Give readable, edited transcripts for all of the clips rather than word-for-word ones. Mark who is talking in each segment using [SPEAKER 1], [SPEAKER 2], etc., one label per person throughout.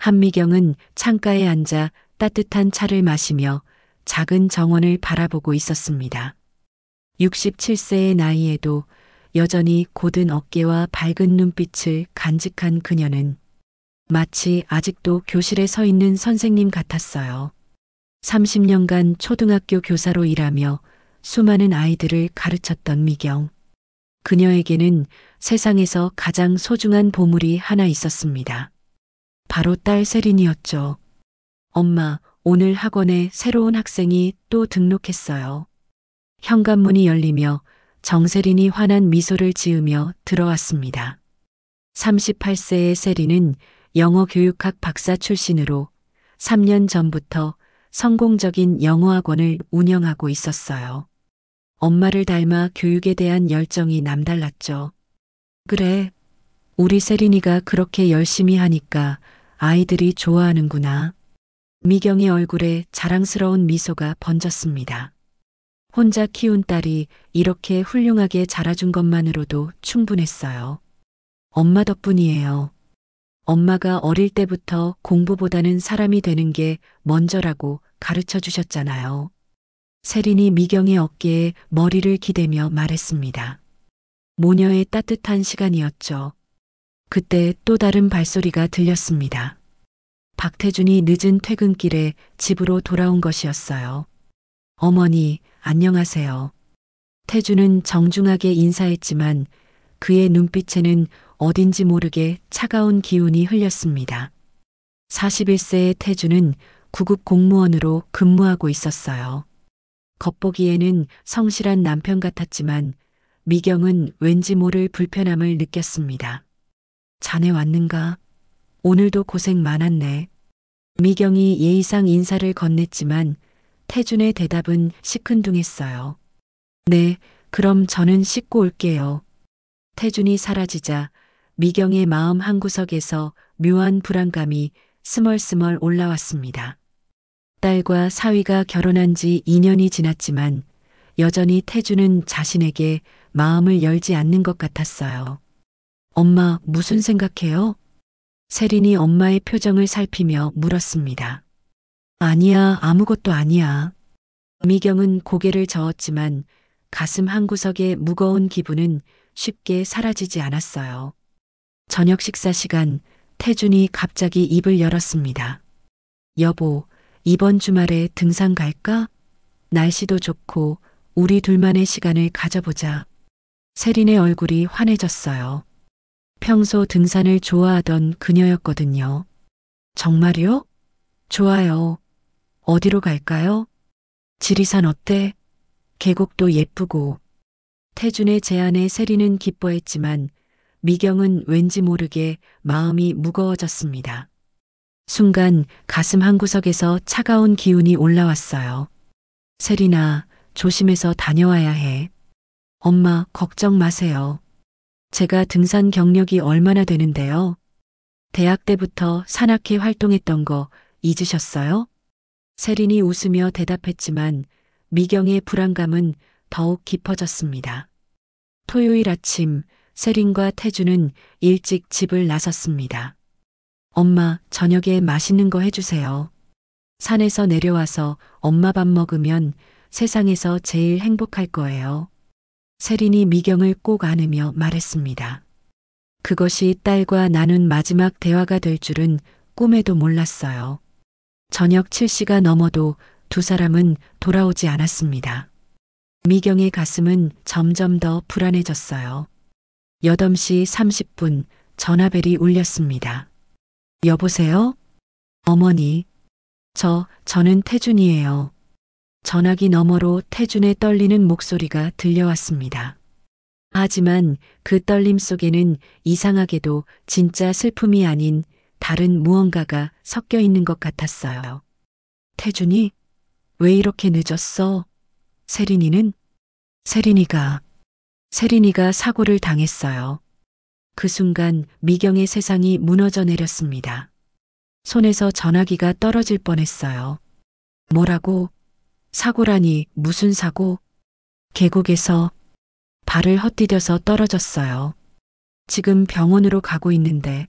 [SPEAKER 1] 한미경은 창가에 앉아 따뜻한 차를 마시며 작은 정원을 바라보고 있었습니다. 67세의 나이에도 여전히 곧은 어깨와 밝은 눈빛을 간직한 그녀는 마치 아직도 교실에 서 있는 선생님 같았어요. 30년간 초등학교 교사로 일하며 수많은 아이들을 가르쳤던 미경. 그녀에게는 세상에서 가장 소중한 보물이 하나 있었습니다. 바로 딸 세린이었죠. 엄마, 오늘 학원에 새로운 학생이 또 등록했어요. 현관문이 열리며 정세린이 환한 미소를 지으며 들어왔습니다. 38세의 세린은 영어 교육학 박사 출신으로 3년 전부터 성공적인 영어학원을 운영하고 있었어요. 엄마를 닮아 교육에 대한 열정이 남달랐죠. 그래, 우리 세린이가 그렇게 열심히 하니까 아이들이 좋아하는구나. 미경의 얼굴에 자랑스러운 미소가 번졌습니다. 혼자 키운 딸이 이렇게 훌륭하게 자라준 것만으로도 충분했어요. 엄마 덕분이에요. 엄마가 어릴 때부터 공부보다는 사람이 되는 게 먼저라고 가르쳐 주셨잖아요. 세린이 미경의 어깨에 머리를 기대며 말했습니다. 모녀의 따뜻한 시간이었죠. 그때 또 다른 발소리가 들렸습니다. 박태준이 늦은 퇴근길에 집으로 돌아온 것이었어요. 어머니, 안녕하세요. 태준은 정중하게 인사했지만 그의 눈빛에는 어딘지 모르게 차가운 기운이 흘렸습니다. 41세의 태준은 구급 공무원으로 근무하고 있었어요. 겉보기에는 성실한 남편 같았지만 미경은 왠지 모를 불편함을 느꼈습니다. 자네 왔는가? 오늘도 고생 많았네. 미경이 예의상 인사를 건넸지만 태준의 대답은 시큰둥했어요. 네, 그럼 저는 씻고 올게요. 태준이 사라지자 미경의 마음 한구석에서 묘한 불안감이 스멀스멀 올라왔습니다. 딸과 사위가 결혼한 지 2년이 지났지만 여전히 태준은 자신에게 마음을 열지 않는 것 같았어요. 엄마, 무슨 생각해요? 세린이 엄마의 표정을 살피며 물었습니다. 아니야, 아무것도 아니야. 미경은 고개를 저었지만 가슴 한구석의 무거운 기분은 쉽게 사라지지 않았어요. 저녁 식사 시간, 태준이 갑자기 입을 열었습니다. 여보, 이번 주말에 등산 갈까? 날씨도 좋고 우리 둘만의 시간을 가져보자. 세린의 얼굴이 환해졌어요. 평소 등산을 좋아하던 그녀였거든요. 정말요? 좋아요. 어디로 갈까요? 지리산 어때? 계곡도 예쁘고. 태준의 제안에 세린은 기뻐했지만 미경은 왠지 모르게 마음이 무거워졌습니다. 순간 가슴 한구석에서 차가운 기운이 올라왔어요. 세린아, 조심해서 다녀와야 해. 엄마, 걱정 마세요. 제가 등산 경력이 얼마나 되는데요? 대학 때부터 산악회 활동했던 거 잊으셨어요? 세린이 웃으며 대답했지만 미경의 불안감은 더욱 깊어졌습니다. 토요일 아침, 세린과 태준은 일찍 집을 나섰습니다. 엄마, 저녁에 맛있는 거 해주세요. 산에서 내려와서 엄마 밥 먹으면 세상에서 제일 행복할 거예요. 세린이 미경을 꼭 안으며 말했습니다. 그것이 딸과 나눈 마지막 대화가 될 줄은 꿈에도 몰랐어요. 저녁 7시가 넘어도 두 사람은 돌아오지 않았습니다. 미경의 가슴은 점점 더 불안해졌어요. 8시 30분 전화벨이 울렸습니다. 여보세요? 어머니. 저는 태준이에요. 전화기 너머로 태준의 떨리는 목소리가 들려왔습니다. 하지만 그 떨림 속에는 이상하게도 진짜 슬픔이 아닌 다른 무언가가 섞여 있는 것 같았어요. 태준이? 왜 이렇게 늦었어? 세린이는? 세린이가 사고를 당했어요. 그 순간 미경의 세상이 무너져 내렸습니다. 손에서 전화기가 떨어질 뻔했어요. 뭐라고? 사고라니 무슨 사고? 계곡에서 발을 헛디뎌서 떨어졌어요. 지금 병원으로 가고 있는데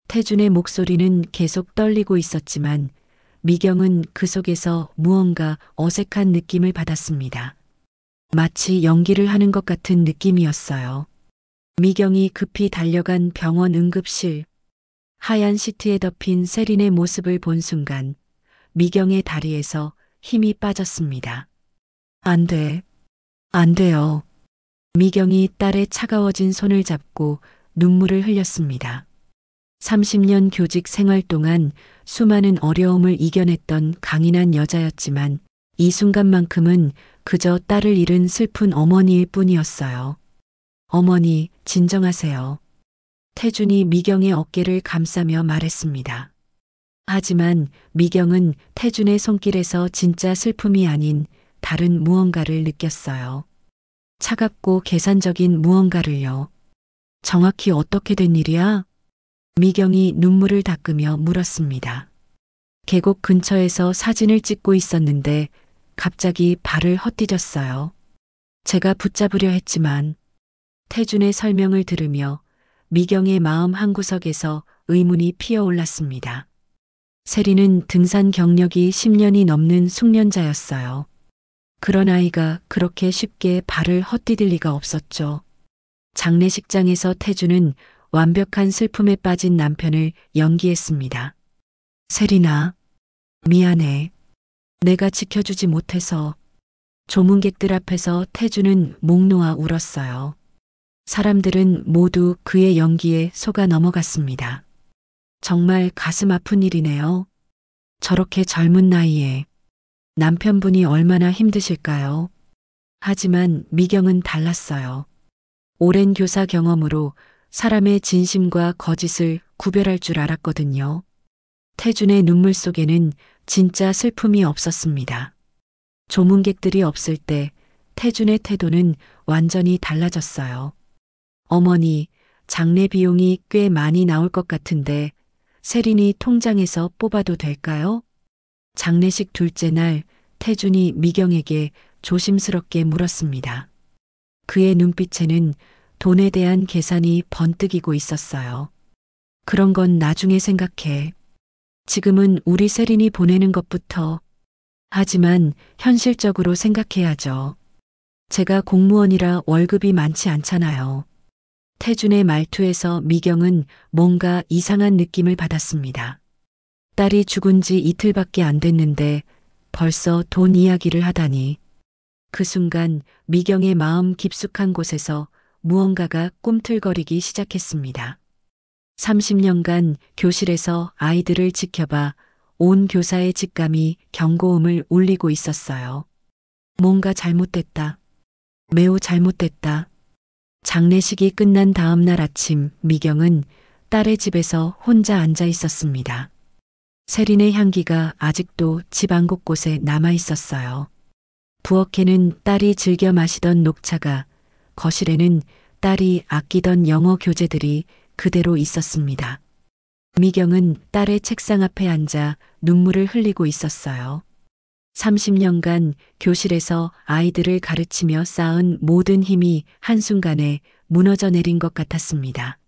[SPEAKER 1] 태준의 목소리는 계속 떨리고 있었지만 미경은 그 속에서 무언가 어색한 느낌을 받았습니다. 마치 연기를 하는 것 같은 느낌이었어요. 미경이 급히 달려간 병원 응급실. 하얀 시트에 덮인 세린의 모습을 본 순간 미경의 다리에서 힘이 빠졌습니다. 안 돼. 안 돼요. 미경이 딸의 차가워진 손을 잡고 눈물을 흘렸습니다. 30년 교직 생활 동안 수많은 어려움을 이겨냈던 강인한 여자였지만 이 순간만큼은 그저 딸을 잃은 슬픈 어머니일 뿐이었어요. 어머니, 진정하세요. 태준이 미경의 어깨를 감싸며 말했습니다. 하지만 미경은 태준의 손길에서 진짜 슬픔이 아닌 다른 무언가를 느꼈어요. 차갑고 계산적인 무언가를요. 정확히 어떻게 된 일이야? 미경이 눈물을 닦으며 물었습니다. 계곡 근처에서 사진을 찍고 있었는데 갑자기 발을 헛디뎠어요. 제가 붙잡으려 했지만 태준의 설명을 들으며 미경의 마음 한구석에서 의문이 피어올랐습니다. 세리는 등산 경력이 10년이 넘는 숙련자였어요. 그런 아이가 그렇게 쉽게 발을 헛디딜 리가 없었죠. 장례식장에서 태준은 완벽한 슬픔에 빠진 남편을 연기했습니다. 세리나, 미안해. 내가 지켜주지 못해서. 조문객들 앞에서 태준은 목 놓아 울었어요. 사람들은 모두 그의 연기에 속아 넘어갔습니다. 정말 가슴 아픈 일이네요. 저렇게 젊은 나이에 남편분이 얼마나 힘드실까요? 하지만 미경은 달랐어요. 오랜 교사 경험으로 사람의 진심과 거짓을 구별할 줄 알았거든요. 태준의 눈물 속에는 진짜 슬픔이 없었습니다. 조문객들이 없을 때 태준의 태도는 완전히 달라졌어요. 어머니, 장례 비용이 꽤 많이 나올 것 같은데 세린이 통장에서 뽑아도 될까요? 장례식 둘째 날 태준이 미경에게 조심스럽게 물었습니다. 그의 눈빛에는 돈에 대한 계산이 번뜩이고 있었어요. 그런 건 나중에 생각해. 지금은 우리 세린이 보내는 것부터. 하지만 현실적으로 생각해야죠. 제가 공무원이라 월급이 많지 않잖아요. 태준의 말투에서 미경은 뭔가 이상한 느낌을 받았습니다. 딸이 죽은 지 이틀밖에 안 됐는데 벌써 돈 이야기를 하다니. 그 순간 미경의 마음 깊숙한 곳에서 무언가가 꿈틀거리기 시작했습니다. 30년간 교실에서 아이들을 지켜봐 온 교사의 직감이 경고음을 울리고 있었어요. 뭔가 잘못됐다. 매우 잘못됐다. 장례식이 끝난 다음 날 아침 미경은 딸의 집에서 혼자 앉아 있었습니다. 세린의 향기가 아직도 집 안 곳곳에 남아 있었어요. 부엌에는 딸이 즐겨 마시던 녹차가, 거실에는 딸이 아끼던 영어 교재들이 그대로 있었습니다. 미경은 딸의 책상 앞에 앉아 눈물을 흘리고 있었어요. 30년간 교실에서 아이들을 가르치며 쌓은 모든 힘이 한순간에 무너져 내린 것 같았습니다.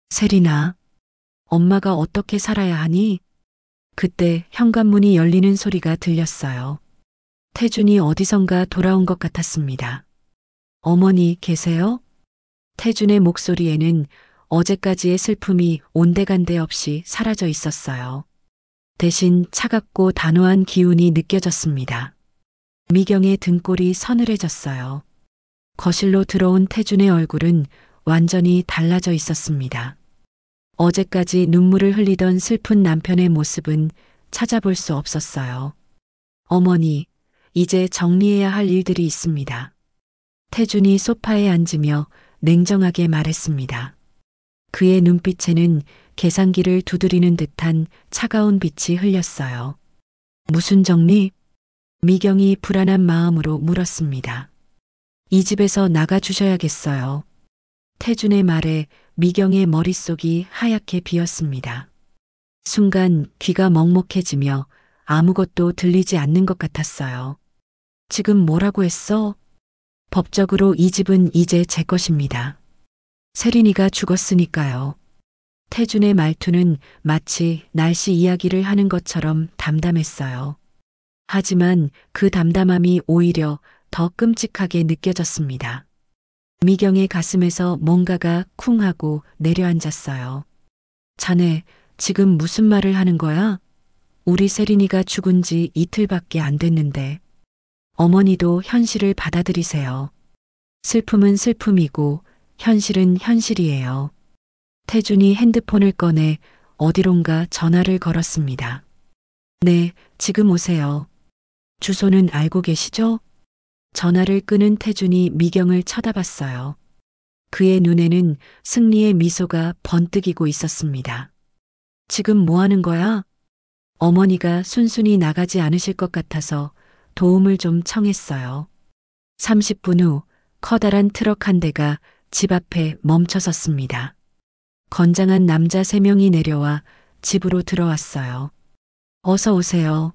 [SPEAKER 1] 세린아, 엄마가 어떻게 살아야 하니? 그때 현관문이 열리는 소리가 들렸어요. 태준이 어디선가 돌아온 것 같았습니다. 어머니 계세요? 태준의 목소리에는 어제까지의 슬픔이 온데간데 없이 사라져 있었어요. 대신 차갑고 단호한 기운이 느껴졌습니다. 미경의 등골이 서늘해졌어요. 거실로 들어온 태준의 얼굴은 완전히 달라져 있었습니다. 어제까지 눈물을 흘리던 슬픈 남편의 모습은 찾아볼 수 없었어요. 어머니, 이제 정리해야 할 일들이 있습니다. 태준이 소파에 앉으며 냉정하게 말했습니다. 그의 눈빛에는 계산기를 두드리는 듯한 차가운 빛이 흘렸어요. 무슨 정리? 미경이 불안한 마음으로 물었습니다. 이 집에서 나가주셔야겠어요. 태준의 말에 미경의 머릿속이 하얗게 비었습니다. 순간 귀가 먹먹해지며 아무것도 들리지 않는 것 같았어요. 지금 뭐라고 했어? 법적으로 이 집은 이제 제 것입니다. 세린이가 죽었으니까요. 태준의 말투는 마치 날씨 이야기를 하는 것처럼 담담했어요. 하지만 그 담담함이 오히려 더 끔찍하게 느껴졌습니다. 미경의 가슴에서 뭔가가 쿵 하고 내려앉았어요. 자네, 지금 무슨 말을 하는 거야? 우리 세린이가 죽은 지 이틀밖에 안 됐는데. 어머니도 현실을 받아들이세요. 슬픔은 슬픔이고 현실은 현실이에요. 태준이 핸드폰을 꺼내 어디론가 전화를 걸었습니다. 네, 지금 오세요. 주소는 알고 계시죠? 전화를 끊은 태준이 미경을 쳐다봤어요. 그의 눈에는 승리의 미소가 번뜩이고 있었습니다. 지금 뭐 하는 거야? 어머니가 순순히 나가지 않으실 것 같아서 도움을 좀 청했어요. 30분 후 커다란 트럭 한 대가 집 앞에 멈춰섰습니다. 건장한 남자 3명이 내려와 집으로 들어왔어요. 어서 오세요.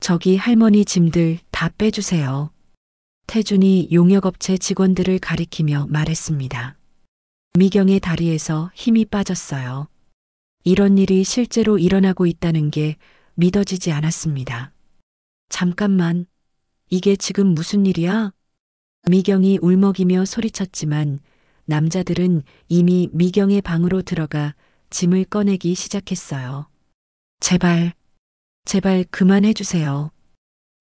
[SPEAKER 1] 저기 할머니 짐들 다 빼주세요. 태준이 용역업체 직원들을 가리키며 말했습니다. 미경의 다리에서 힘이 빠졌어요. 이런 일이 실제로 일어나고 있다는 게 믿어지지 않았습니다. 잠깐만, 이게 지금 무슨 일이야? 미경이 울먹이며 소리쳤지만 남자들은 이미 미경의 방으로 들어가 짐을 꺼내기 시작했어요. 제발, 제발 그만해 주세요.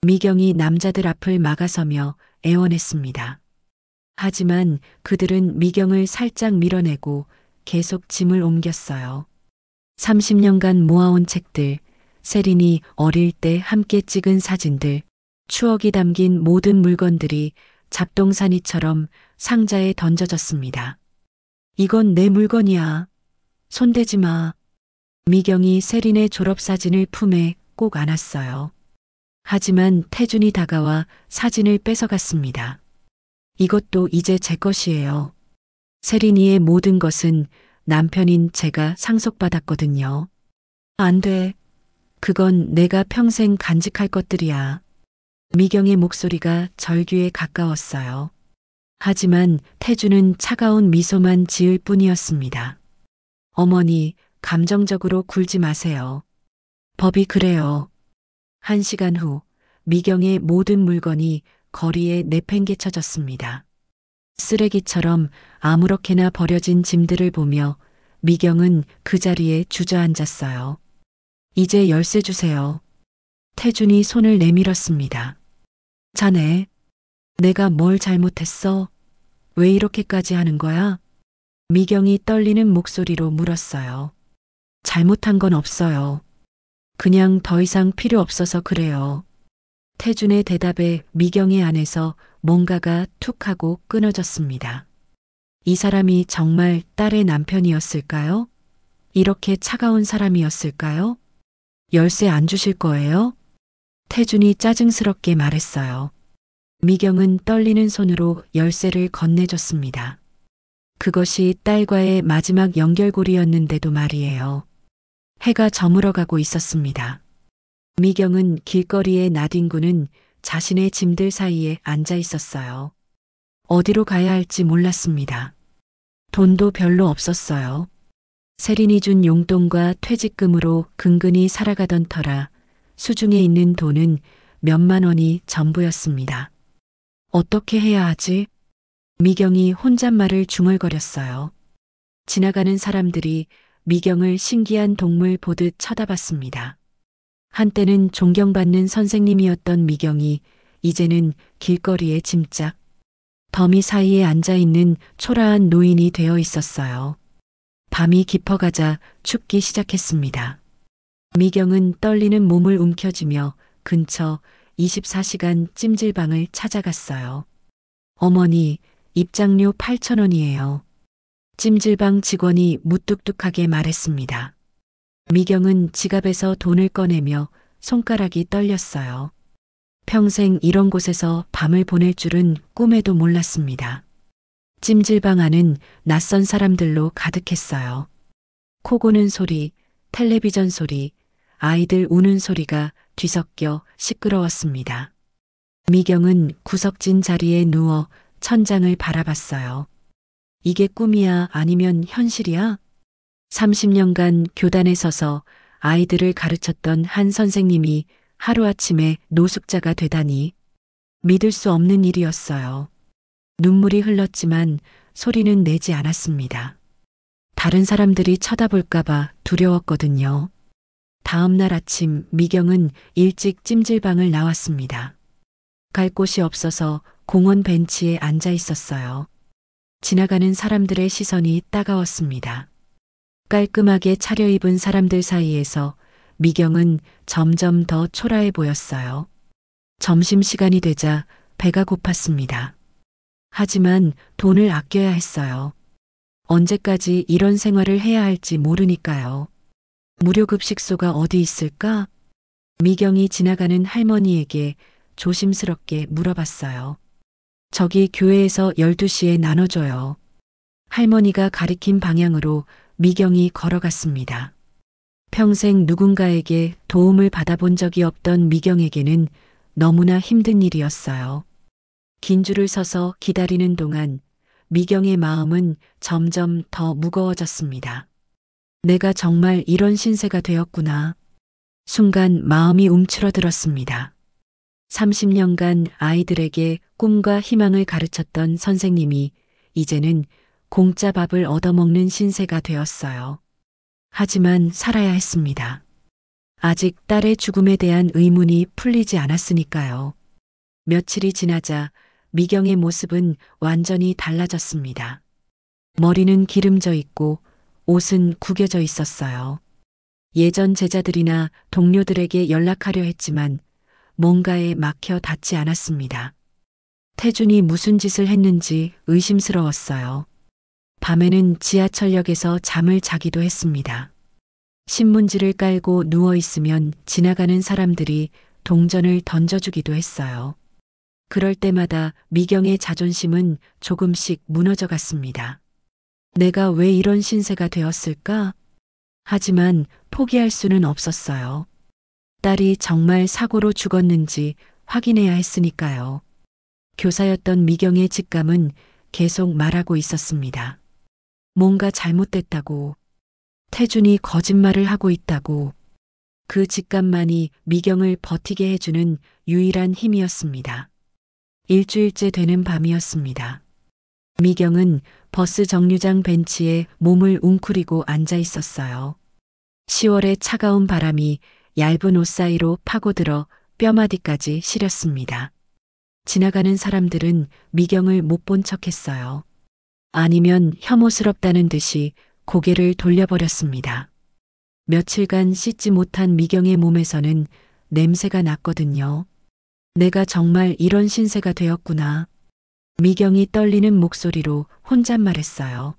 [SPEAKER 1] 미경이 남자들 앞을 막아서며 애원했습니다. 하지만 그들은 미경을 살짝 밀어내고 계속 짐을 옮겼어요. 30년간 모아온 책들, 세린이 어릴 때 함께 찍은 사진들, 추억이 담긴 모든 물건들이 잡동사니처럼 상자에 던져졌습니다. 이건 내 물건이야. 손대지 마. 미경이 세린의 졸업사진을 품에 꼭 안았어요. 하지만 태준이 다가와 사진을 뺏어갔습니다. 이것도 이제 제 것이에요. 세린이의 모든 것은 남편인 제가 상속받았거든요. 안 돼. 그건 내가 평생 간직할 것들이야. 미경의 목소리가 절규에 가까웠어요. 하지만 태준은 차가운 미소만 지을 뿐이었습니다. 어머니, 감정적으로 굴지 마세요. 법이 그래요. 1시간 후 미경의 모든 물건이 거리에 내팽개쳐졌습니다. 쓰레기처럼 아무렇게나 버려진 짐들을 보며 미경은 그 자리에 주저앉았어요. 이제 열쇠 주세요. 태준이 손을 내밀었습니다. 자네, 내가 뭘 잘못했어? 왜 이렇게까지 하는 거야? 미경이 떨리는 목소리로 물었어요. 잘못한 건 없어요. 그냥 더 이상 필요 없어서 그래요. 태준의 대답에 미경의 안에서 뭔가가 툭 하고 끊어졌습니다. 이 사람이 정말 딸의 남편이었을까요? 이렇게 차가운 사람이었을까요? 열쇠 안 주실 거예요? 태준이 짜증스럽게 말했어요. 미경은 떨리는 손으로 열쇠를 건네줬습니다. 그것이 딸과의 마지막 연결고리였는데도 말이에요. 해가 저물어가고 있었습니다. 미경은 길거리의 나뒹구는 자신의 짐들 사이에 앉아 있었어요. 어디로 가야 할지 몰랐습니다. 돈도 별로 없었어요. 세린이 준 용돈과 퇴직금으로 근근히 살아가던 터라 수중에 있는 돈은 몇만 원이 전부였습니다. 어떻게 해야 하지? 미경이 혼잣말을 중얼거렸어요. 지나가는 사람들이 미경을 신기한 동물 보듯 쳐다봤습니다. 한때는 존경받는 선생님이었던 미경이 이제는 길거리의 짐짝, 더미 사이에 앉아있는 초라한 노인이 되어 있었어요. 밤이 깊어가자 춥기 시작했습니다. 미경은 떨리는 몸을 움켜쥐며 근처 24시간 찜질방을 찾아갔어요. 어머니, 입장료 8,000원이에요. 찜질방 직원이 무뚝뚝하게 말했습니다. 미경은 지갑에서 돈을 꺼내며 손가락이 떨렸어요. 평생 이런 곳에서 밤을 보낼 줄은 꿈에도 몰랐습니다. 찜질방 안은 낯선 사람들로 가득했어요. 코 고는 소리, 텔레비전 소리, 아이들 우는 소리가 뒤섞여 시끄러웠습니다. 미경은 구석진 자리에 누워 천장을 바라봤어요. 이게 꿈이야 아니면 현실이야? 30년간 교단에 서서 아이들을 가르쳤던 한 선생님이 하루아침에 노숙자가 되다니 믿을 수 없는 일이었어요. 눈물이 흘렀지만 소리는 내지 않았습니다. 다른 사람들이 쳐다볼까봐 두려웠거든요. 다음 날 아침 미경은 일찍 찜질방을 나왔습니다. 갈 곳이 없어서 공원 벤치에 앉아 있었어요. 지나가는 사람들의 시선이 따가웠습니다. 깔끔하게 차려입은 사람들 사이에서 미경은 점점 더 초라해 보였어요. 점심시간이 되자 배가 고팠습니다. 하지만 돈을 아껴야 했어요. 언제까지 이런 생활을 해야 할지 모르니까요. 무료급식소가 어디 있을까? 미경이 지나가는 할머니에게 조심스럽게 물어봤어요. 저기 교회에서 12시에 나눠줘요. 할머니가 가리킨 방향으로 미경이 걸어갔습니다. 평생 누군가에게 도움을 받아본 적이 없던 미경에게는 너무나 힘든 일이었어요. 긴 줄을 서서 기다리는 동안 미경의 마음은 점점 더 무거워졌습니다. 내가 정말 이런 신세가 되었구나. 순간 마음이 움츠러들었습니다. 30년간 아이들에게 꿈과 희망을 가르쳤던 선생님이 이제는 공짜 밥을 얻어먹는 신세가 되었어요. 하지만 살아야 했습니다. 아직 딸의 죽음에 대한 의문이 풀리지 않았으니까요. 며칠이 지나자 미경의 모습은 완전히 달라졌습니다. 머리는 기름져 있고 옷은 구겨져 있었어요. 예전 제자들이나 동료들에게 연락하려 했지만 뭔가에 막혀 닿지 않았습니다. 태준이 무슨 짓을 했는지 의심스러웠어요. 밤에는 지하철역에서 잠을 자기도 했습니다. 신문지를 깔고 누워 있으면 지나가는 사람들이 동전을 던져주기도 했어요. 그럴 때마다 미경의 자존심은 조금씩 무너져 갔습니다. 내가 왜 이런 신세가 되었을까? 하지만 포기할 수는 없었어요. 딸이 정말 사고로 죽었는지 확인해야 했으니까요. 교사였던 미경의 직감은 계속 말하고 있었습니다. 뭔가 잘못됐다고, 태준이 거짓말을 하고 있다고. 그 직감만이 미경을 버티게 해주는 유일한 힘이었습니다. 일주일째 되는 밤이었습니다. 미경은 버스 정류장 벤치에 몸을 웅크리고 앉아 있었어요. 10월의 차가운 바람이 얇은 옷 사이로 파고들어 뼈마디까지 시렸습니다. 지나가는 사람들은 미경을 못 본 척했어요. 아니면 혐오스럽다는 듯이 고개를 돌려버렸습니다. 며칠간 씻지 못한 미경의 몸에서는 냄새가 났거든요. 내가 정말 이런 신세가 되었구나. 미경이 떨리는 목소리로 혼잣말했어요.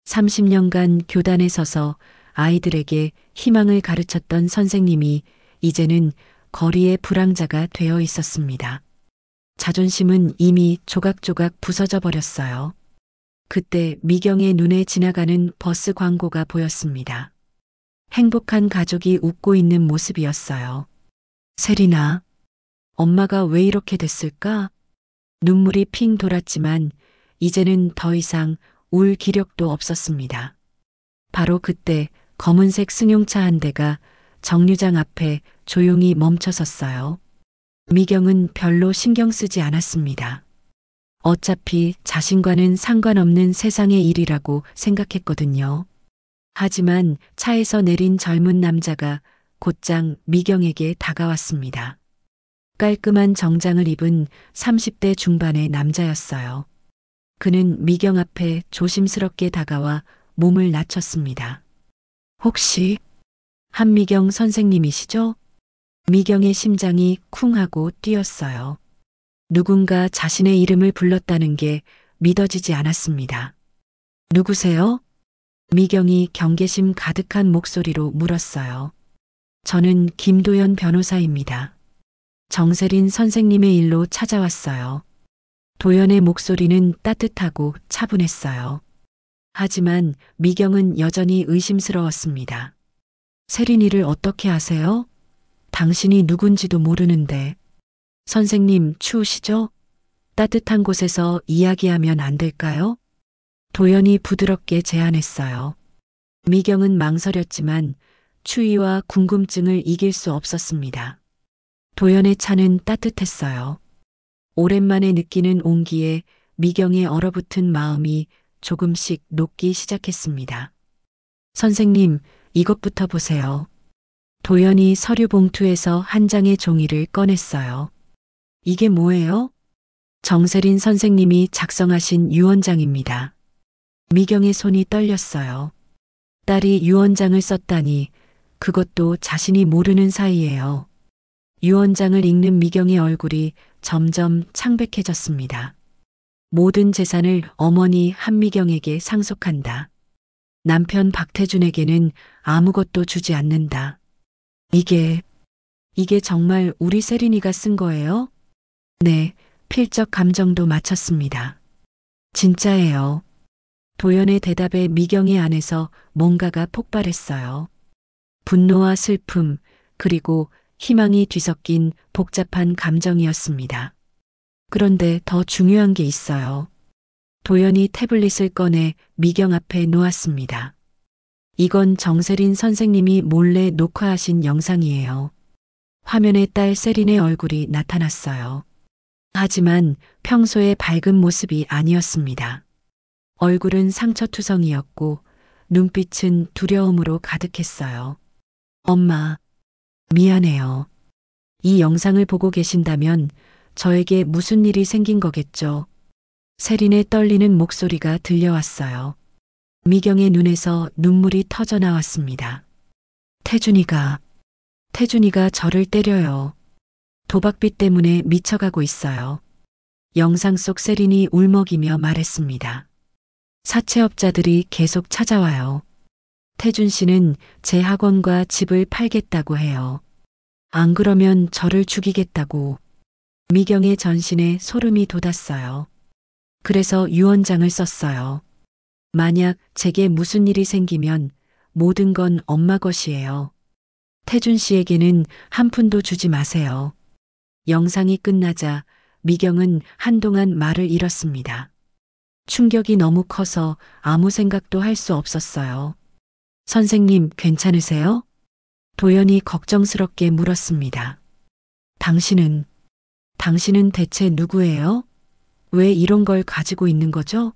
[SPEAKER 1] 30년간 교단에 서서 아이들에게 희망을 가르쳤던 선생님이 이제는 거리의 불황자가 되어 있었습니다. 자존심은 이미 조각조각 부서져 버렸어요. 그때 미경의 눈에 지나가는 버스 광고가 보였습니다. 행복한 가족이 웃고 있는 모습이었어요. 세리나, 엄마가 왜 이렇게 됐을까? 눈물이 핑 돌았지만 이제는 더 이상 울 기력도 없었습니다. 바로 그때 검은색 승용차 한 대가 정류장 앞에 조용히 멈춰섰어요. 미경은 별로 신경 쓰지 않았습니다. 어차피 자신과는 상관없는 세상의 일이라고 생각했거든요. 하지만 차에서 내린 젊은 남자가 곧장 미경에게 다가왔습니다. 깔끔한 정장을 입은 30대 중반의 남자였어요. 그는 미경 앞에 조심스럽게 다가와 몸을 낮췄습니다. 혹시 한미경 선생님이시죠? 미경의 심장이 쿵 하고 뛰었어요. 누군가 자신의 이름을 불렀다는 게 믿어지지 않았습니다. 누구세요? 미경이 경계심 가득한 목소리로 물었어요. 저는 김도연 변호사입니다. 정세린 선생님의 일로 찾아왔어요. 도연의 목소리는 따뜻하고 차분했어요. 하지만 미경은 여전히 의심스러웠습니다. 세린이를 어떻게 아세요? 당신이 누군지도 모르는데. 선생님 추우시죠? 따뜻한 곳에서 이야기하면 안 될까요? 도연이 부드럽게 제안했어요. 미경은 망설였지만 추위와 궁금증을 이길 수 없었습니다. 도연의 차는 따뜻했어요. 오랜만에 느끼는 온기에 미경의 얼어붙은 마음이 조금씩 녹기 시작했습니다. 선생님, 이것부터 보세요. 도연이 서류 봉투에서 한 장의 종이를 꺼냈어요. 이게 뭐예요? 정세린 선생님이 작성하신 유언장입니다. 미경의 손이 떨렸어요. 딸이 유언장을 썼다니, 그것도 자신이 모르는 사이에요. 유언장을 읽는 미경의 얼굴이 점점 창백해졌습니다. 모든 재산을 어머니 한미경에게 상속한다. 남편 박태준에게는 아무것도 주지 않는다. 이게 정말 우리 세린이가 쓴 거예요? 네, 필적 감정도 마쳤습니다. 진짜예요. 도연의 대답에 미경의 안에서 뭔가가 폭발했어요. 분노와 슬픔, 그리고 희망이 뒤섞인 복잡한 감정이었습니다. 그런데 더 중요한 게 있어요. 도연이 태블릿을 꺼내 미경 앞에 놓았습니다. 이건 정세린 선생님이 몰래 녹화하신 영상이에요. 화면에 딸 세린의 얼굴이 나타났어요. 하지만 평소의 밝은 모습이 아니었습니다. 얼굴은 상처투성이었고 눈빛은 두려움으로 가득했어요. 엄마, 미안해요. 이 영상을 보고 계신다면 저에게 무슨 일이 생긴 거겠죠. 세린의 떨리는 목소리가 들려왔어요. 미경의 눈에서 눈물이 터져 나왔습니다. 태준이가 저를 때려요. 도박비 때문에 미쳐가고 있어요. 영상 속 세린이 울먹이며 말했습니다. 사채업자들이 계속 찾아와요. 태준 씨는 제 학원과 집을 팔겠다고 해요. 안 그러면 저를 죽이겠다고. 미경의 전신에 소름이 돋았어요. 그래서 유언장을 썼어요. 만약 제게 무슨 일이 생기면 모든 건 엄마 것이에요. 태준 씨에게는 한 푼도 주지 마세요. 영상이 끝나자 미경은 한동안 말을 잃었습니다. 충격이 너무 커서 아무 생각도 할 수 없었어요. 선생님, 괜찮으세요? 도연이 걱정스럽게 물었습니다. 당신은 대체 누구예요? 왜 이런 걸 가지고 있는 거죠?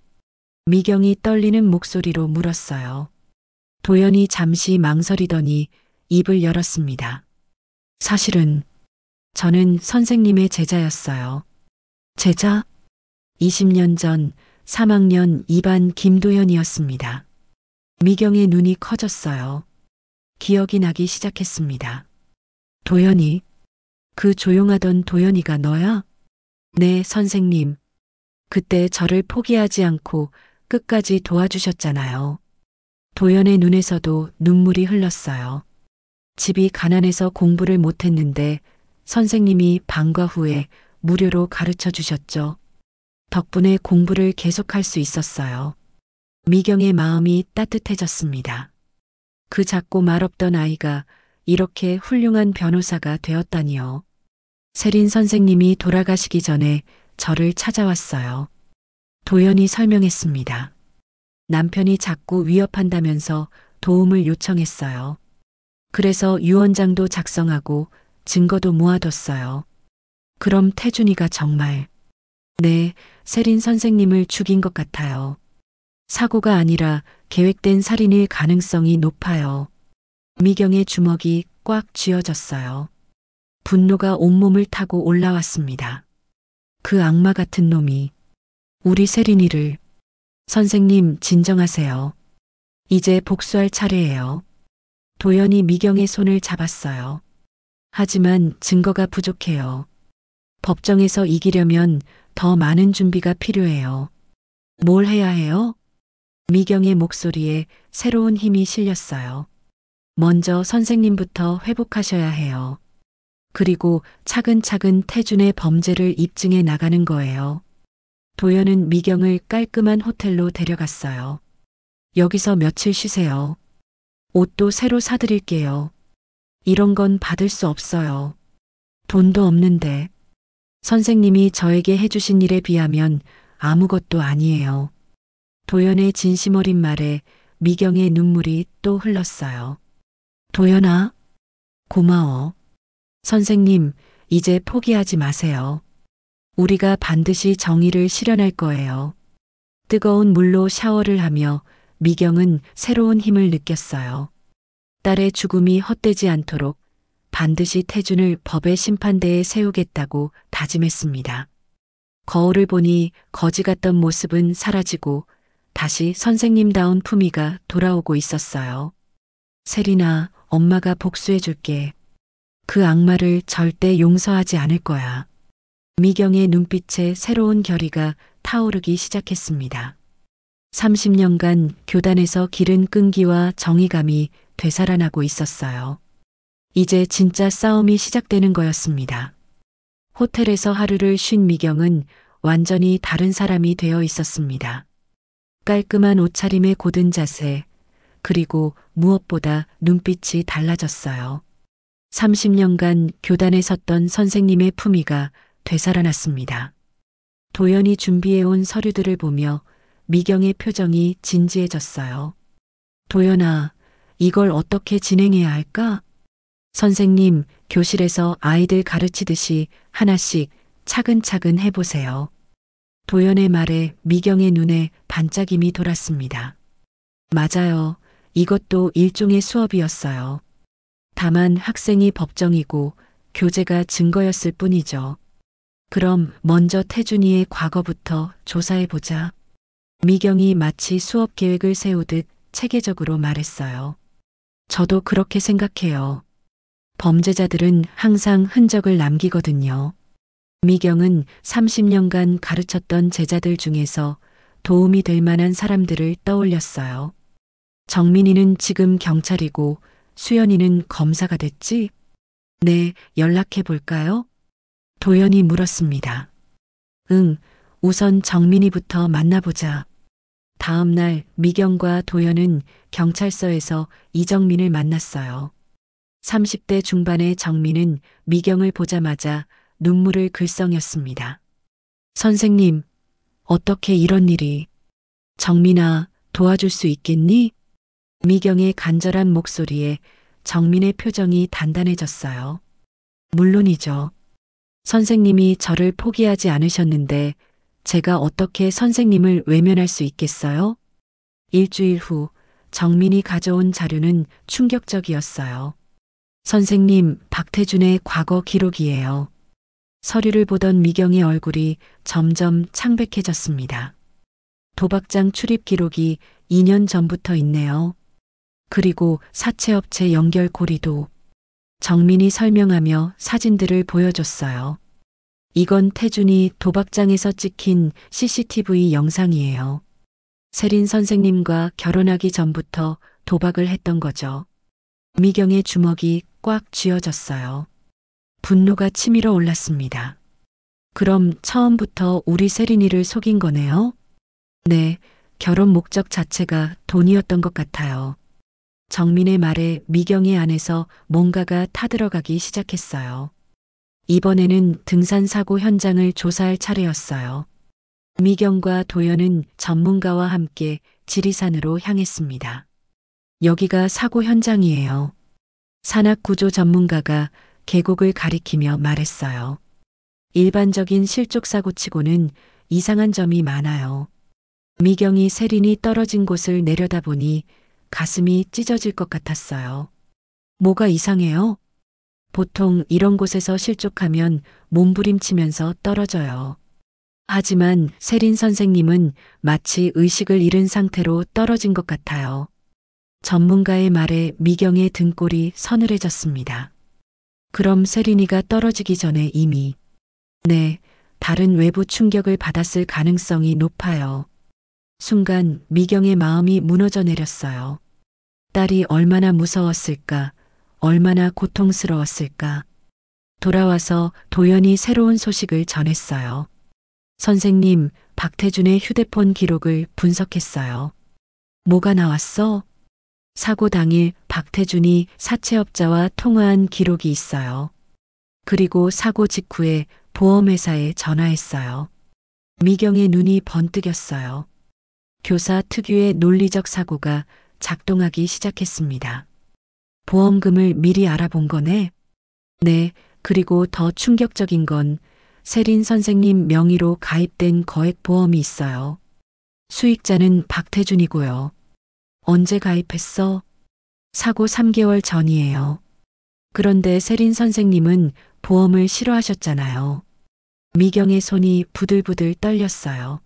[SPEAKER 1] 미경이 떨리는 목소리로 물었어요. 도연이 잠시 망설이더니 입을 열었습니다. 사실은 저는 선생님의 제자였어요. 제자? 20년 전 3학년 2반 김도연이었습니다. 미경의 눈이 커졌어요. 기억이 나기 시작했습니다. 도연이? 그 조용하던 도연이가 너야? 네, 선생님. 그때 저를 포기하지 않고 끝까지 도와주셨잖아요. 도연의 눈에서도 눈물이 흘렀어요. 집이 가난해서 공부를 못했는데 선생님이 방과 후에 무료로 가르쳐 주셨죠. 덕분에 공부를 계속할 수 있었어요. 미경의 마음이 따뜻해졌습니다. 그 작고 말없던 아이가 이렇게 훌륭한 변호사가 되었다니요. 세린 선생님이 돌아가시기 전에 저를 찾아왔어요. 도연이 설명했습니다. 남편이 자꾸 위협한다면서 도움을 요청했어요. 그래서 유언장도 작성하고 증거도 모아뒀어요. 그럼 태준이가 정말, 네, 세린 선생님을 죽인 것 같아요. 사고가 아니라 계획된 살인일 가능성이 높아요. 미경의 주먹이 꽉 쥐어졌어요. 분노가 온몸을 타고 올라왔습니다. 그 악마 같은 놈이 우리 세린이를. 선생님, 진정하세요. 이제 복수할 차례예요. 도연이 미경의 손을 잡았어요. 하지만 증거가 부족해요. 법정에서 이기려면 더 많은 준비가 필요해요. 뭘 해야 해요? 미경의 목소리에 새로운 힘이 실렸어요. 먼저 선생님부터 회복하셔야 해요. 그리고 차근차근 태준의 범죄를 입증해 나가는 거예요. 도연은 미경을 깔끔한 호텔로 데려갔어요. 여기서 며칠 쉬세요. 옷도 새로 사드릴게요. 이런 건 받을 수 없어요. 돈도 없는데. 선생님이 저에게 해주신 일에 비하면 아무것도 아니에요. 도연의 진심 어린 말에 미경의 눈물이 또 흘렀어요. 도연아, 고마워. 선생님, 이제 포기하지 마세요. 우리가 반드시 정의를 실현할 거예요. 뜨거운 물로 샤워를 하며 미경은 새로운 힘을 느꼈어요. 딸의 죽음이 헛되지 않도록 반드시 태준을 법의 심판대에 세우겠다고 다짐했습니다. 거울을 보니 거지 같던 모습은 사라지고 다시 선생님다운 품위가 돌아오고 있었어요. 세린아, 엄마가 복수해 줄게. 그 악마를 절대 용서하지 않을 거야. 미경의 눈빛에 새로운 결의가 타오르기 시작했습니다. 30년간 교단에서 기른 끈기와 정의감이 되살아나고 있었어요. 이제 진짜 싸움이 시작되는 거였습니다. 호텔에서 하루를 쉰 미경은 완전히 다른 사람이 되어 있었습니다. 깔끔한 옷차림의 고든 자세, 그리고 무엇보다 눈빛이 달라졌어요. 30년간 교단에 섰던 선생님의 품위가 되살아났습니다. 도연이 준비해온 서류들을 보며 미경의 표정이 진지해졌어요. 도연아, 이걸 어떻게 진행해야 할까? 선생님, 교실에서 아이들 가르치듯이 하나씩 차근차근 해보세요. 도연의 말에 미경의 눈에 반짝임이 돌았습니다. 맞아요. 이것도 일종의 수업이었어요. 다만 학생이 법정이고 교재가 증거였을 뿐이죠. 그럼 먼저 태준이의 과거부터 조사해보자. 미경이 마치 수업 계획을 세우듯 체계적으로 말했어요. 저도 그렇게 생각해요. 범죄자들은 항상 흔적을 남기거든요. 미경은 30년간 가르쳤던 제자들 중에서 도움이 될 만한 사람들을 떠올렸어요. 정민이는 지금 경찰이고 수연이는 검사가 됐지? 네, 연락해 볼까요? 도연이 물었습니다. 응, 우선 정민이부터 만나보자. 다음 날 미경과 도연은 경찰서에서 이정민을 만났어요. 30대 중반의 정민은 미경을 보자마자 눈물을 글썽였습니다. 선생님, 어떻게 이런 일이? 정민아, 도와줄 수 있겠니? 미경의 간절한 목소리에 정민의 표정이 단단해졌어요. 물론이죠. 선생님이 저를 포기하지 않으셨는데 제가 어떻게 선생님을 외면할 수 있겠어요? 일주일 후 정민이 가져온 자료는 충격적이었어요. 선생님, 박태준의 과거 기록이에요. 서류를 보던 미경의 얼굴이 점점 창백해졌습니다. 도박장 출입 기록이 2년 전부터 있네요. 그리고 사채업체 연결 고리도. 정민이 설명하며 사진들을 보여줬어요. 이건 태준이 도박장에서 찍힌 CCTV 영상이에요. 세린 선생님과 결혼하기 전부터 도박을 했던 거죠. 미경의 주먹이 꽉 쥐어졌어요. 분노가 치밀어 올랐습니다. 그럼 처음부터 우리 세린이를 속인 거네요? 네, 결혼 목적 자체가 돈이었던 것 같아요. 정민의 말에 미경의 안에서 뭔가가 타들어가기 시작했어요. 이번에는 등산사고 현장을 조사할 차례였어요. 미경과 도연은 전문가와 함께 지리산으로 향했습니다. 여기가 사고 현장이에요. 산악구조 전문가가 계곡을 가리키며 말했어요. 일반적인 실족사고치고는 이상한 점이 많아요. 미경이 세린이 떨어진 곳을 내려다보니 가슴이 찢어질 것 같았어요. 뭐가 이상해요? 보통 이런 곳에서 실족하면 몸부림치면서 떨어져요. 하지만 세린 선생님은 마치 의식을 잃은 상태로 떨어진 것 같아요. 전문가의 말에 미경의 등골이 서늘해졌습니다. 그럼 세린이가 떨어지기 전에 이미 네, 다른 외부 충격을 받았을 가능성이 높아요. 순간 미경의 마음이 무너져 내렸어요. 딸이 얼마나 무서웠을까, 얼마나 고통스러웠을까. 돌아와서 도연이 새로운 소식을 전했어요. 선생님, 박태준의 휴대폰 기록을 분석했어요. 뭐가 나왔어? 사고 당일 박태준이 사채업자와 통화한 기록이 있어요. 그리고 사고 직후에 보험회사에 전화했어요. 미경의 눈이 번뜩였어요. 교사 특유의 논리적 사고가 작동하기 시작했습니다. 보험금을 미리 알아본 거네? 네, 그리고 더 충격적인 건 세린 선생님 명의로 가입된 거액보험이 있어요. 수익자는 박태준이고요. 언제 가입했어? 사고 3개월 전이에요. 그런데 세린 선생님은 보험을 싫어하셨잖아요. 미경의 손이 부들부들 떨렸어요.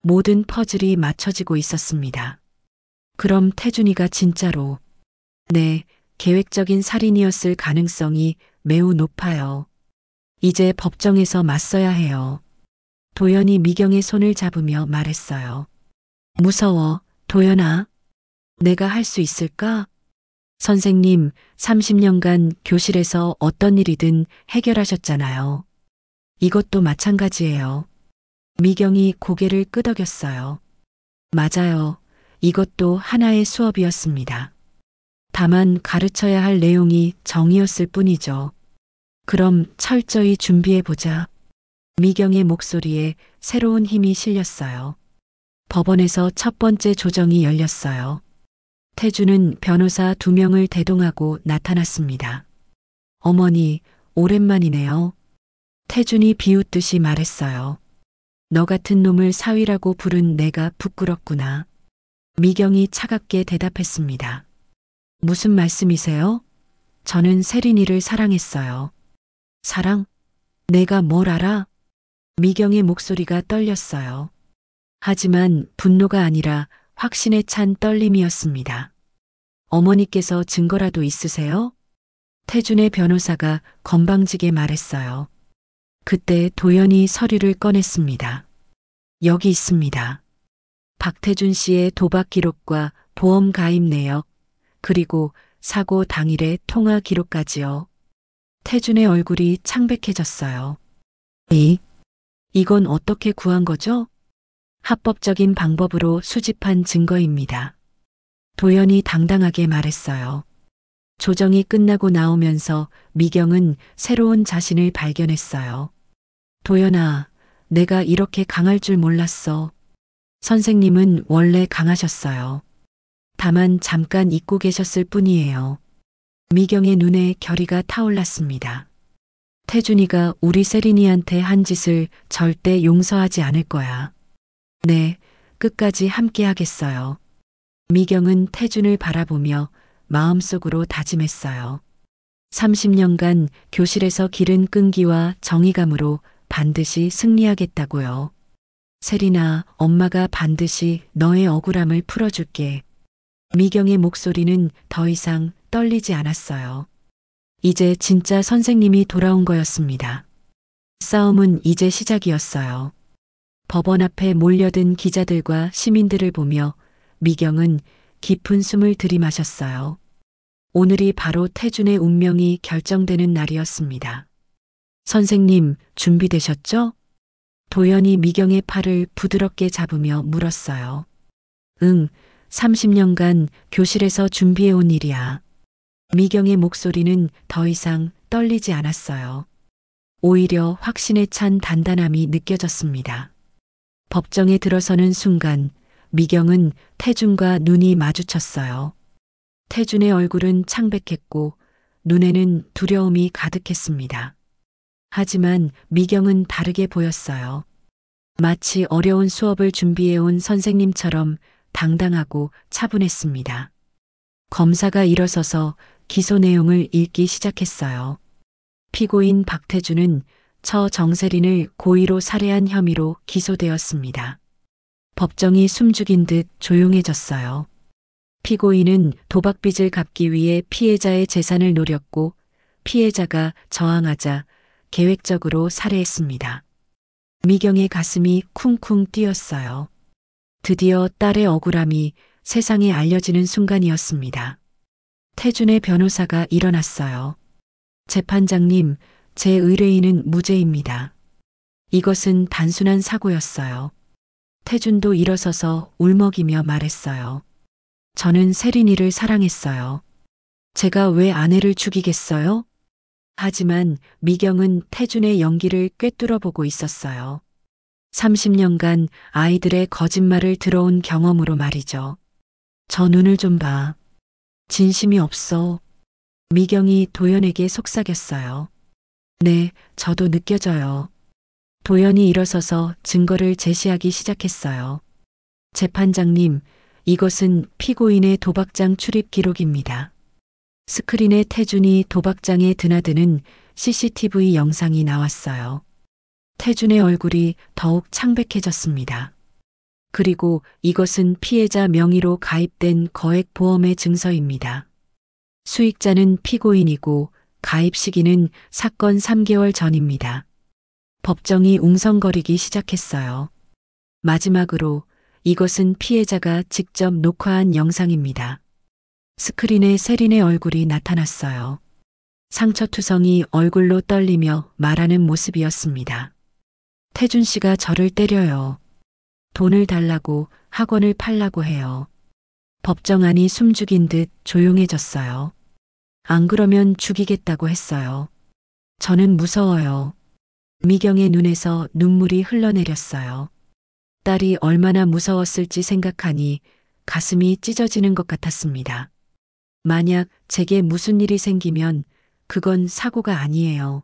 [SPEAKER 1] 모든 퍼즐이 맞춰지고 있었습니다. 그럼 태준이가 진짜로, 네, 계획적인 살인이었을 가능성이 매우 높아요. 이제 법정에서 맞서야 해요. 도연이 미경의 손을 잡으며 말했어요. 무서워, 도연아. 내가 할 수 있을까? 선생님, 30년간 교실에서 어떤 일이든 해결하셨잖아요. 이것도 마찬가지예요. 미경이 고개를 끄덕였어요. 맞아요. 이것도 하나의 수업이었습니다. 다만 가르쳐야 할 내용이 정이었을 뿐이죠. 그럼 철저히 준비해보자. 미경의 목소리에 새로운 힘이 실렸어요. 법원에서 첫 번째 조정이 열렸어요. 태주는 변호사 2명을 대동하고 나타났습니다. 어머니, 오랜만이네요. 태준이 비웃듯이 말했어요. 너 같은 놈을 사위라고 부른 내가 부끄럽구나. 미경이 차갑게 대답했습니다. 무슨 말씀이세요? 저는 세린이를 사랑했어요. 사랑? 내가 뭘 알아? 미경의 목소리가 떨렸어요. 하지만 분노가 아니라 확신에 찬 떨림이었습니다. 어머니께서 증거라도 있으세요? 태준의 변호사가 건방지게 말했어요. 그때 도연이 서류를 꺼냈습니다. 여기 있습니다. 박태준 씨의 도박 기록과 보험 가입 내역, 그리고 사고 당일의 통화 기록까지요. 태준의 얼굴이 창백해졌어요. 이건 어떻게 구한 거죠? 합법적인 방법으로 수집한 증거입니다. 도연이 당당하게 말했어요. 조정이 끝나고 나오면서 미경은 새로운 자신을 발견했어요. 도연아, 내가 이렇게 강할 줄 몰랐어. 선생님은 원래 강하셨어요. 다만 잠깐 잊고 계셨을 뿐이에요. 미경의 눈에 결의가 타올랐습니다. 태준이가 우리 세린이한테 한 짓을 절대 용서하지 않을 거야. 네, 끝까지 함께 하겠어요. 미경은 태준을 바라보며 마음속으로 다짐했어요. 30년간 교실에서 기른 끈기와 정의감으로 반드시 승리하겠다고요. 세린아, 엄마가 반드시 너의 억울함을 풀어줄게. 미경의 목소리는 더 이상 떨리지 않았어요. 이제 진짜 선생님이 돌아온 거였습니다. 싸움은 이제 시작이었어요. 법원 앞에 몰려든 기자들과 시민들을 보며 미경은 깊은 숨을 들이마셨어요. 오늘이 바로 태준의 운명이 결정되는 날이었습니다. 선생님, 준비되셨죠? 도연이 미경의 팔을 부드럽게 잡으며 물었어요. 응, 30년간 교실에서 준비해온 일이야. 미경의 목소리는 더 이상 떨리지 않았어요. 오히려 확신에 찬 단단함이 느껴졌습니다. 법정에 들어서는 순간 미경은 태준과 눈이 마주쳤어요. 태준의 얼굴은 창백했고 눈에는 두려움이 가득했습니다. 하지만 미경은 다르게 보였어요. 마치 어려운 수업을 준비해온 선생님처럼 당당하고 차분했습니다. 검사가 일어서서 기소 내용을 읽기 시작했어요. 피고인 박태준은 처 정세린을 고의로 살해한 혐의로 기소되었습니다. 법정이 숨죽인 듯 조용해졌어요. 피고인은 도박빚을 갚기 위해 피해자의 재산을 노렸고 피해자가 저항하자 계획적으로 살해했습니다. 미경의 가슴이 쿵쿵 뛰었어요. 드디어 딸의 억울함이 세상에 알려지는 순간이었습니다. 태준의 변호사가 일어났어요. 재판장님, 제 의뢰인은 무죄입니다. 이것은 단순한 사고였어요. 태준도 일어서서 울먹이며 말했어요. 저는 세린이를 사랑했어요. 제가 왜 아내를 죽이겠어요? 하지만 미경은 태준의 연기를 꿰뚫어 보고 있었어요. 30년간 아이들의 거짓말을 들어온 경험으로 말이죠. 저 눈을 좀 봐. 진심이 없어. 미경이 도연에게 속삭였어요. 네, 저도 느껴져요. 도연이 일어서서 증거를 제시하기 시작했어요. 재판장님, 이것은 피고인의 도박장 출입 기록입니다. 스크린에 태준이 도박장에 드나드는 CCTV 영상이 나왔어요. 태준의 얼굴이 더욱 창백해졌습니다. 그리고 이것은 피해자 명의로 가입된 거액보험의 증서입니다. 수익자는 피고인이고 가입 시기는 사건 3개월 전입니다. 법정이 웅성거리기 시작했어요. 마지막으로 이것은 피해자가 직접 녹화한 영상입니다. 스크린에 세린의 얼굴이 나타났어요. 상처투성이 얼굴로 떨리며 말하는 모습이었습니다. 태준 씨가 저를 때려요. 돈을 달라고 학원을 팔라고 해요. 법정 안이 숨죽인 듯 조용해졌어요. 안 그러면 죽이겠다고 했어요. 저는 무서워요. 미경의 눈에서 눈물이 흘러내렸어요. 딸이 얼마나 무서웠을지 생각하니 가슴이 찢어지는 것 같았습니다. 만약 제게 무슨 일이 생기면 그건 사고가 아니에요.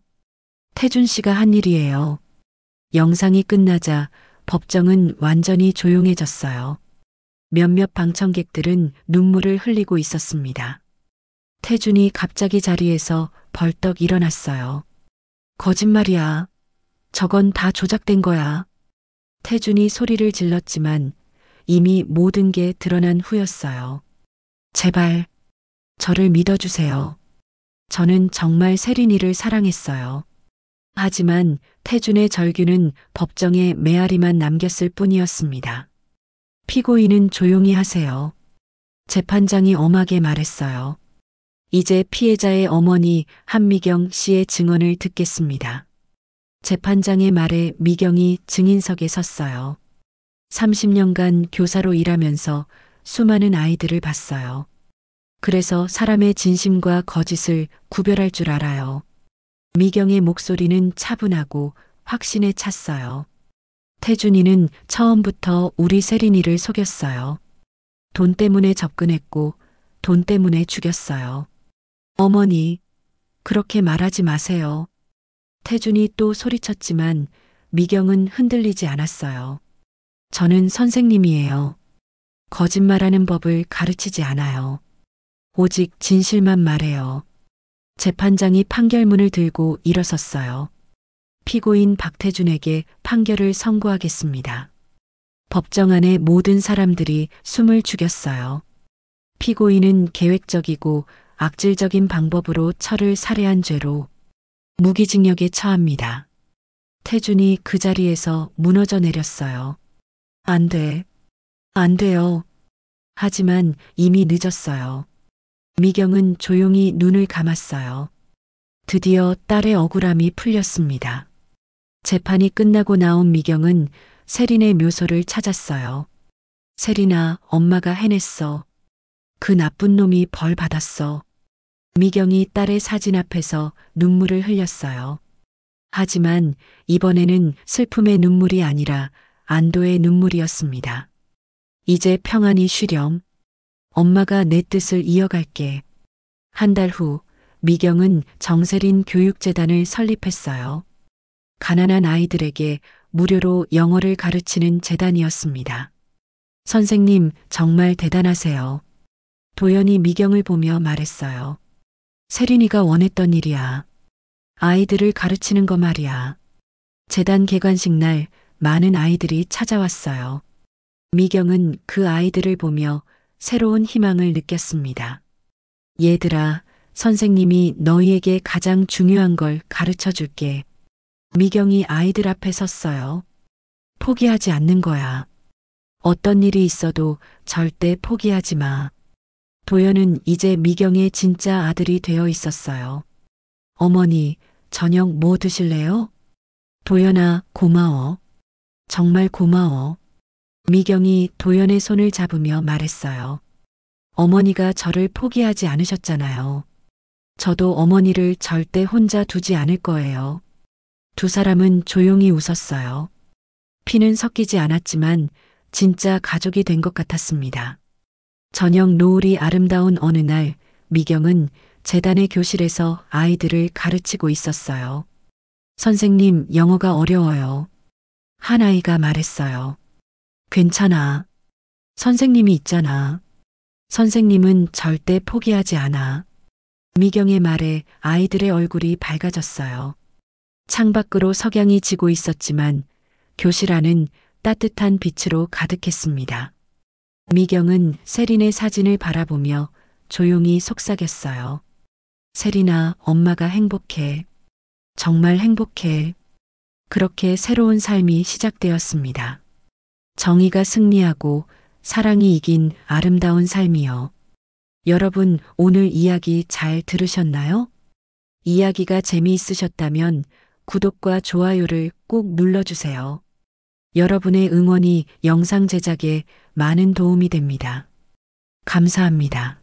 [SPEAKER 1] 태준 씨가 한 일이에요. 영상이 끝나자 법정은 완전히 조용해졌어요. 몇몇 방청객들은 눈물을 흘리고 있었습니다. 태준이 갑자기 자리에서 벌떡 일어났어요. 거짓말이야. 저건 다 조작된 거야. 태준이 소리를 질렀지만 이미 모든 게 드러난 후였어요. 제발, 저를 믿어주세요. 저는 정말 세린이를 사랑했어요. 하지만 태준의 절규는 법정에 메아리만 남겼을 뿐이었습니다. 피고인은 조용히 하세요. 재판장이 엄하게 말했어요. 이제 피해자의 어머니 한미경 씨의 증언을 듣겠습니다. 재판장의 말에 미경이 증인석에 섰어요. 30년간 교사로 일하면서 수많은 아이들을 봤어요. 그래서 사람의 진심과 거짓을 구별할 줄 알아요. 미경의 목소리는 차분하고 확신에 찼어요. 태준이는 처음부터 우리 세린이를 속였어요. 돈 때문에 접근했고 돈 때문에 죽였어요. 어머니, 그렇게 말하지 마세요. 태준이 또 소리쳤지만 미경은 흔들리지 않았어요. 저는 선생님이에요. 거짓말하는 법을 가르치지 않아요. 오직 진실만 말해요. 재판장이 판결문을 들고 일어섰어요. 피고인 박태준에게 판결을 선고하겠습니다. 법정 안의 모든 사람들이 숨을 죽였어요. 피고인은 계획적이고 악질적인 방법으로 철을 살해한 죄로 무기징역에 처합니다. 태준이 그 자리에서 무너져 내렸어요. 안 돼. 안 돼요. 하지만 이미 늦었어요. 미경은 조용히 눈을 감았어요. 드디어 딸의 억울함이 풀렸습니다. 재판이 끝나고 나온 미경은 세린의 묘소를 찾았어요. 세린아, 엄마가 해냈어. 그 나쁜 놈이 벌 받았어. 미경이 딸의 사진 앞에서 눈물을 흘렸어요. 하지만 이번에는 슬픔의 눈물이 아니라 안도의 눈물이었습니다. 이제 평안히 쉬렴. 엄마가 내 뜻을 이어갈게. 한 달 후 미경은 정세린 교육재단을 설립했어요. 가난한 아이들에게 무료로 영어를 가르치는 재단이었습니다. 선생님, 정말 대단하세요. 도연이 미경을 보며 말했어요. 세린이가 원했던 일이야. 아이들을 가르치는 거 말이야. 재단 개관식 날 많은 아이들이 찾아왔어요. 미경은 그 아이들을 보며 새로운 희망을 느꼈습니다. 얘들아, 선생님이 너희에게 가장 중요한 걸 가르쳐 줄게. 미경이 아이들 앞에 섰어요. 포기하지 않는 거야. 어떤 일이 있어도 절대 포기하지 마. 도연은 이제 미경의 진짜 아들이 되어 있었어요. 어머니, 저녁 뭐 드실래요? 도연아, 고마워. 정말 고마워. 미경이 도연의 손을 잡으며 말했어요. 어머니가 저를 포기하지 않으셨잖아요. 저도 어머니를 절대 혼자 두지 않을 거예요. 두 사람은 조용히 웃었어요. 피는 섞이지 않았지만 진짜 가족이 된 것 같았습니다. 저녁 노을이 아름다운 어느 날 미경은 재단의 교실에서 아이들을 가르치고 있었어요. 선생님, 영어가 어려워요. 한 아이가 말했어요. 괜찮아. 선생님이 있잖아. 선생님은 절대 포기하지 않아. 미경의 말에 아이들의 얼굴이 밝아졌어요. 창밖으로 석양이 지고 있었지만 교실 안은 따뜻한 빛으로 가득했습니다. 미경은 세린의 사진을 바라보며 조용히 속삭였어요. 세린아, 엄마가 행복해. 정말 행복해. 그렇게 새로운 삶이 시작되었습니다. 정의가 승리하고 사랑이 이긴 아름다운 삶이요. 여러분, 오늘 이야기 잘 들으셨나요? 이야기가 재미있으셨다면 구독과 좋아요를 꼭 눌러주세요. 여러분의 응원이 영상 제작에 많은 도움이 됩니다. 감사합니다.